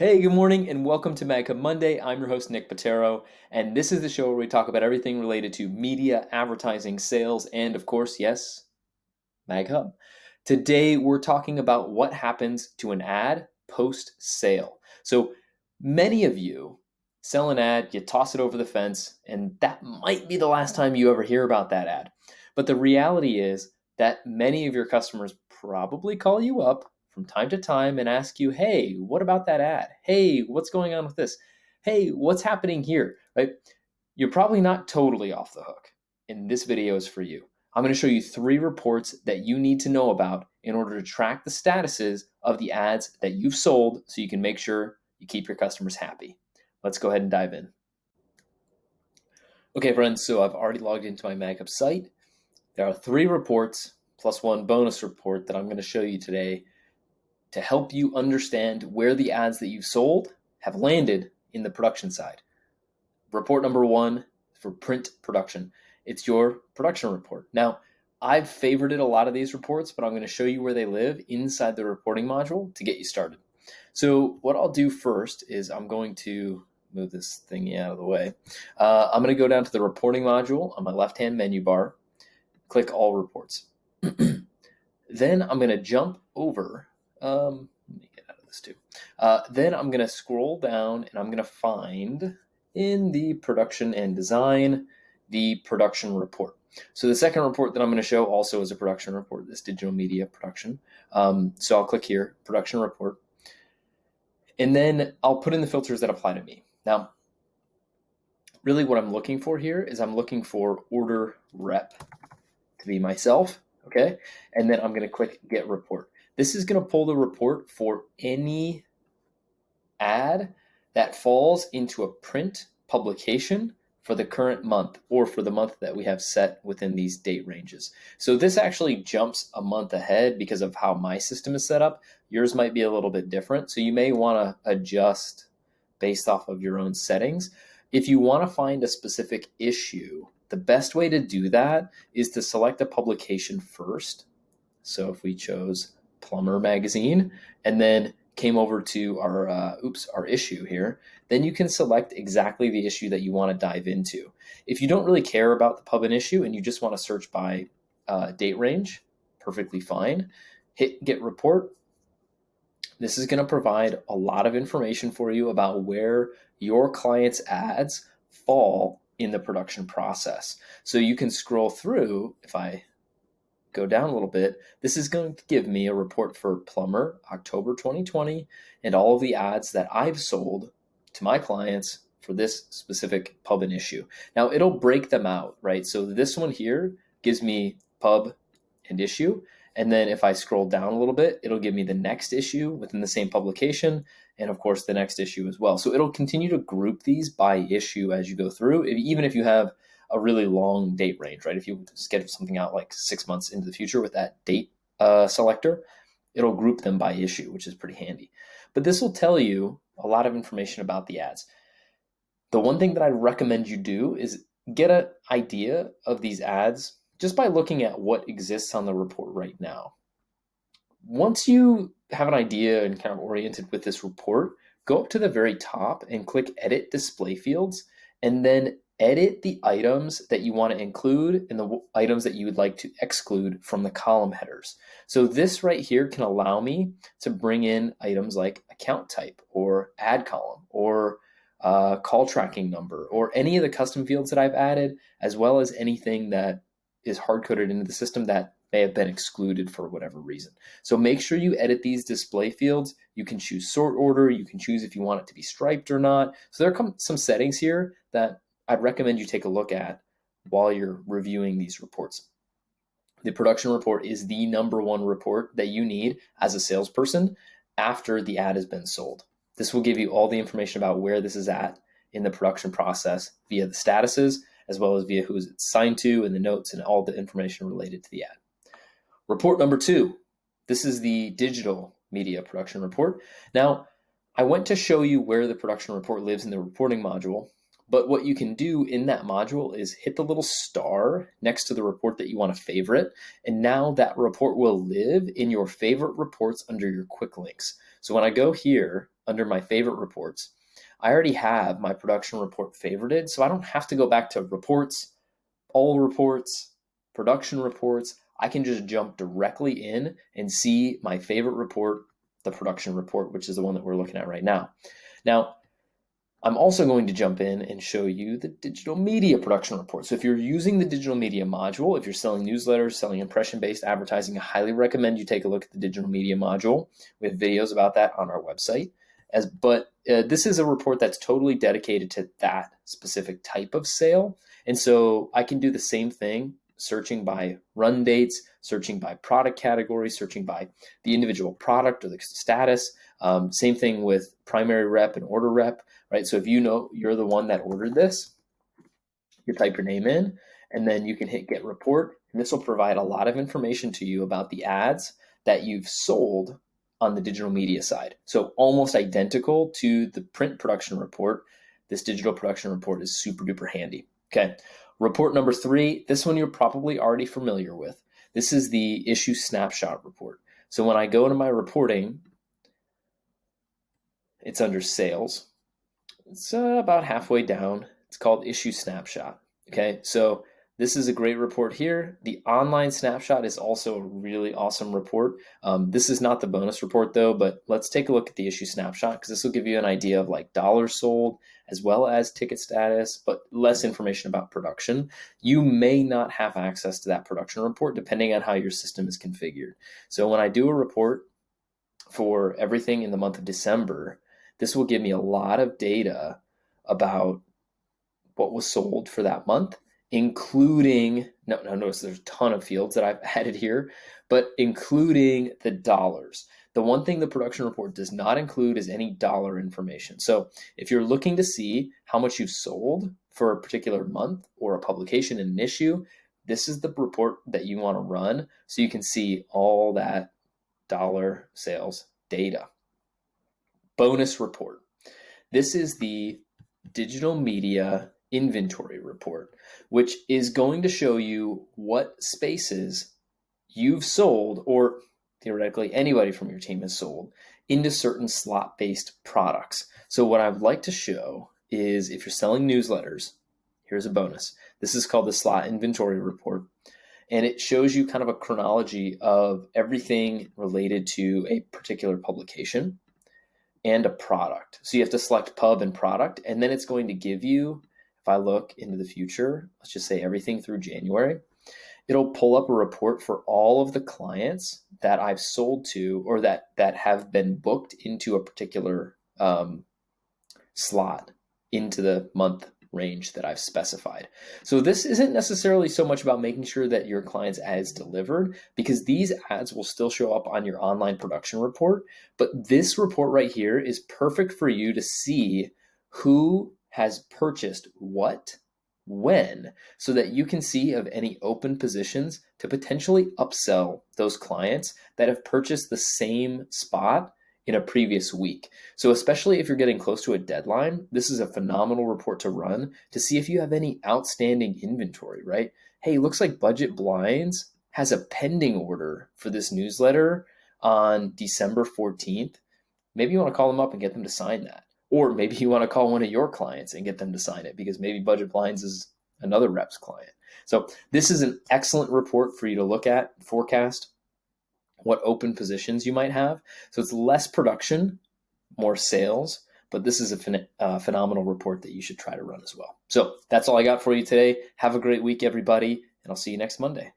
Hey, good morning, and welcome to MagHub Monday. I'm your host, Nick Patero, and this is the show where we talk about everything related to media, advertising, sales, and of course, yes, MagHub. Today, we're talking about what happens to an ad post-sale. So many of you sell an ad, you toss it over the fence, and that might be the last time you ever hear about that ad. But the reality is that many of your customers probably call you up from time to time and ask you, hey, what about that ad? Hey, what's going on with this? Hey, what's happening here? Right? You're probably not totally off the hook. And this video is for you. I'm going to show you 3 reports that you need to know about in order to track the statuses of the ads that you've sold so you can make sure you keep your customers happy. Let's go ahead and dive in. Okay, friends, so I've already logged into my MagHub site. There are 3 reports plus 1 bonus report that I'm going to show you today to help you understand where the ads that you've sold have landed in the production side. Report number 1 for print production. It's your production report. Now, I've favorited a lot of these reports, but I'm going to show you where they live inside the reporting module to get you started. So what I'll do first is I'm going to move this thingy out of the way. I'm going to go down to the reporting module on my left-hand menu bar, click all reports. Then I'm going to jump over, let me get out of this too. Then I'm going to scroll down and I'm going to find in the production and design, the production report. So the second report that I'm going to show also is a production report, this digital media production. So I'll click here, production report. And then I'll put in the filters that apply to me. Now, really what I'm looking for here is I'm looking for order rep to be myself, okay? And then I'm going to click get report. This is going to pull the report for any ad that falls into a print publication for the current month or for the month that we have set within these date ranges. So this actually jumps a month ahead because of how my system is set up. Yours might be a little bit different. So you may want to adjust based off of your own settings. If you want to find a specific issue, the best way to do that is to select a publication first. So if we chose Plumber Magazine and then came over to our issue here, then you can select exactly the issue that you want to dive into. If you don't really care about the pub and issue and you just want to search by date range, perfectly fine. Hit get report. This is going to provide a lot of information for you about where your client's ads fall in the production process. So you can scroll through. If I go down a little bit, this is going to give me a report for Plumber, October 2020, and all of the ads that I've sold to my clients for this specific pub and issue. Now it'll break them out, right? So this one here gives me pub and issue. And then if I scroll down a little bit, it'll give me the next issue within the same publication. And of course the next issue as well. So it'll continue to group these by issue as you go through, even if you have a really long date range, right? If you schedule something out like 6 months into the future with that date selector, it'll group them by issue, which is pretty handy. But this will tell you a lot of information about the ads. The one thing that I'd recommend you do is get an idea of these ads just by looking at what exists on the report right now. Once you have an idea and kind of oriented with this report, go up to the very top and click Edit Display Fields, and then edit the items that you want to include and the items that you would like to exclude from the column headers. So this right here can allow me to bring in items like account type or ad column or call tracking number or any of the custom fields that I've added, as well as anything that is hard-coded into the system that may have been excluded for whatever reason. So make sure you edit these display fields. You can choose sort order. You can choose if you want it to be striped or not. So there are some settings here that I'd recommend you take a look at while you're reviewing these reports. The production report is the number 1 report that you need as a salesperson after the ad has been sold. This will give you all the information about where this is at in the production process via the statuses, as well as via who it's assigned to and the notes and all the information related to the ad. Report number 2, this is the digital media production report. Now, I went to show you where the production report lives in the reporting module, but what you can do in that module is hit the little star next to the report that you want to favorite, and now that report will live in your favorite reports under your quick links. So when I go here under my favorite reports, I already have my production report favorited, so I don't have to go back to reports, all reports, production reports. I can just jump directly in and see my favorite report, the production report, which is the one that we're looking at right now. Now, I'm also going to jump in and show you the digital media production report. So if you're using the digital media module, if you're selling newsletters, selling impression-based advertising, I highly recommend you take a look at the digital media module. We have videos about that on our website. But this is a report that's totally dedicated to that specific type of sale. And so I can do the same thing, searching by run dates, searching by product category, searching by the individual product or the status. Same thing with primary rep and order rep, right? So if you know you're the one that ordered this, you type your name in, and then you can hit get report. And this will provide a lot of information to you about the ads that you've sold on the digital media side. So almost identical to the print production report, this digital production report is super duper handy. Okay. Report number 3, this one you're probably already familiar with. This is the issue snapshot report. So when I go to my reporting, it's under sales. It's about halfway down. It's called issue snapshot. Okay, so this is a great report here. The online snapshot is also a really awesome report. This is not the bonus report though, but let's take a look at the issue snapshot because this will give you an idea of like dollars sold as well as ticket status, but less information about production. You may not have access to that production report depending on how your system is configured. So when I do a report for everything in the month of December, this will give me a lot of data about what was sold for that month, including, notice there's a ton of fields that I've added here, but including the dollars. The one thing the production report does not include is any dollar information. So if you're looking to see how much you've sold for a particular month or a publication in an issue, this is the report that you want to run so you can see all that dollar sales data. Bonus report. This is the digital media inventory report, which is going to show you what spaces you've sold, or theoretically anybody from your team has sold, into certain slot-based products. So what I'd like to show is if you're selling newsletters, here's a bonus. This is called the slot inventory report. And it shows you kind of a chronology of everything related to a particular publication and a product. So you have to select pub and product, and then it's going to give you, if I look into the future, let's just say everything through January, it'll pull up a report for all of the clients that I've sold to or that have been booked into a particular slot into the month range that I've specified. So this isn't necessarily so much about making sure that your client's ads delivered, because these ads will still show up on your online production report. But this report right here is perfect for you to see who has purchased what, when, so that you can see of any open positions to potentially upsell those clients that have purchased the same spot in a previous week. So especially if you're getting close to a deadline, this is a phenomenal report to run to see if you have any outstanding inventory, right? Hey, looks like Budget Blinds has a pending order for this newsletter on December 14th. Maybe you want to call them up and get them to sign that. Or maybe you want to call one of your clients and get them to sign it because maybe Budget Blinds is another rep's client. So this is an excellent report for you to look at, forecast what open positions you might have. So it's less production, more sales, but this is a phenomenal report that you should try to run as well. So that's all I got for you today. Have a great week, everybody, and I'll see you next Monday.